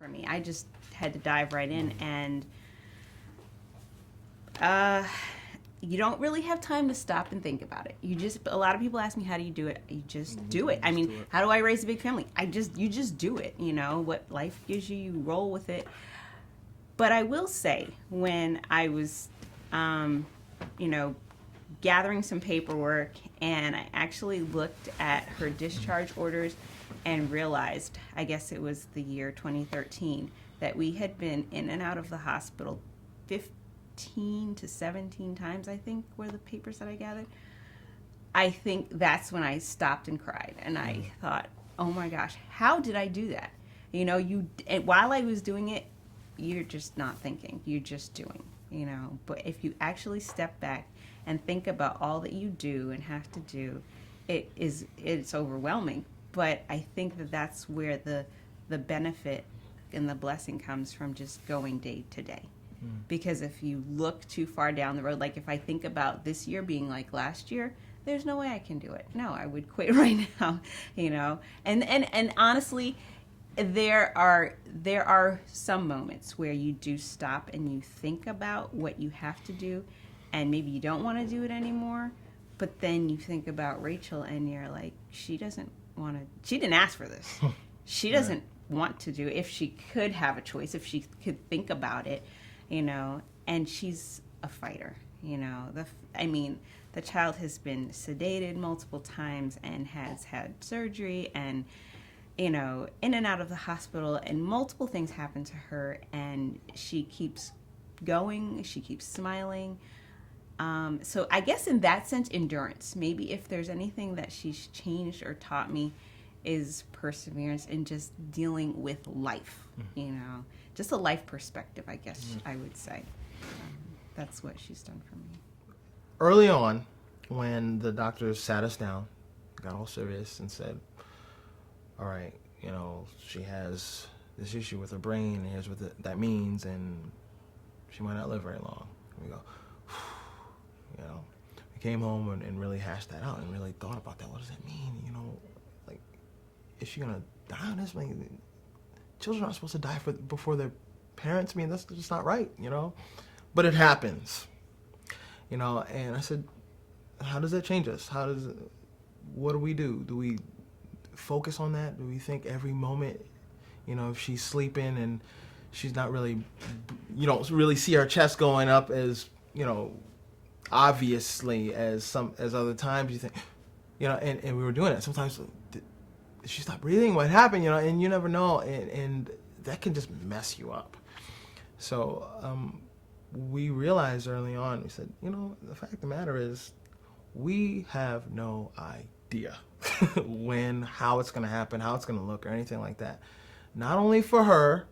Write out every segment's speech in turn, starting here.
for me. I just had to dive right in, and you don't really have time to stop and think about it. A lot of people ask me, how do you do it? You just do it. I mean, how do I raise a big family? You just do it. You know, what life gives you, you roll with it. But I will say, when I was, gathering some paperwork, and I actually looked at her discharge orders and realized, I guess it was the year 2013, that we had been in and out of the hospital 15 to 17 times, I think, were the papers that I gathered. I think that's when I stopped and cried, and I thought, oh my gosh, how did I do that? You know, while I was doing it, you're just not thinking, you're just doing, you know. But if you actually step back and think about all that you do and have to do, it's overwhelming. But I think that's where the benefit and the blessing comes from, just going day to day. Because if you look too far down the road, like if I think about this year being like last year, there's no way I can do it. No, I would quit right now, you know. And honestly, there are some moments where you do stop and you think about what you have to do, and maybe you don't want to do it anymore. But then you think about Rachel, and you're like, she didn't ask for this. She doesn't want to do it. If she could have a choice, if she could think about it, you know, and she's a fighter, you know. The child has been sedated multiple times and has had surgery, and, you know, in and out of the hospital, and multiple things happen to her, and she keeps going, she keeps smiling. So I guess in that sense, endurance. Maybe if there's anything that she's changed or taught me, is perseverance and just dealing with life, you know, just a life perspective, I guess I would say. That's what she's done for me. Early on, when the doctors sat us down, got all serious and said, all right, you know, she has this issue with her brain, and here's what that means, and she might not live very long. And we go, you know, we came home and really hashed that out and really thought about that. What does that mean? You know, like, is she gonna die on this? Like, children aren't supposed to die before their parents. I mean, that's just not right, you know. But it happens, you know. And I said, how does that change us? What do we do? Do we focus on that? Do we think every moment, you know, if she's sleeping and she's not really, you don't really see her chest going up as, you know, obviously as other times, you think, you know, and we were doing it. Sometimes, did she stop breathing? What happened? You know, and you never know, and that can just mess you up. So we realized early on, we said, you know, the fact of the matter is, we have no idea how it's going to happen, how it's going to look, or anything like that. Not only for her,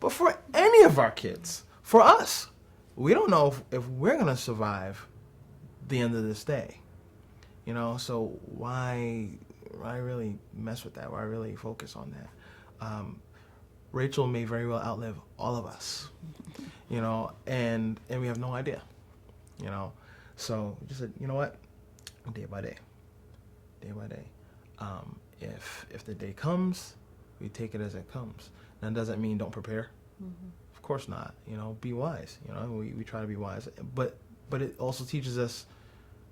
but for any of our kids, for us. We don't know if we're going to survive the end of this day, you know. So why really mess with that? Why really focus on that? Rachel may very well outlive all of us, you know, and we have no idea, you know. So we just said, you know what, day by day. If the day comes, we take it as it comes. That doesn't mean don't prepare. Of course not. You know, be wise. You know, we try to be wise, but it also teaches us,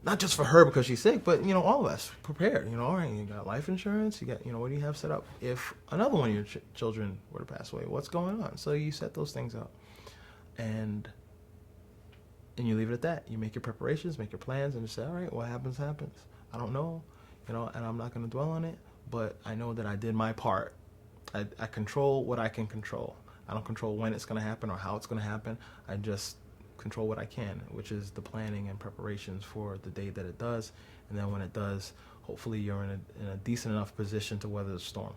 not just for her because she's sick, but, you know, all of us prepared. You know, all right, you got life insurance. You got, you know, what do you have set up if another one of your children were to pass away? What's going on? So you set those things up, and you leave it at that. You make your preparations, make your plans, and just say, all right, what happens. I don't know, you know, and I'm not going to dwell on it, but I know that I did my part. I control what I can control. I don't control when it's going to happen or how it's going to happen. I just control what I can, which is the planning and preparations for the day that it does. And then when it does, hopefully you're in a decent enough position to weather the storm.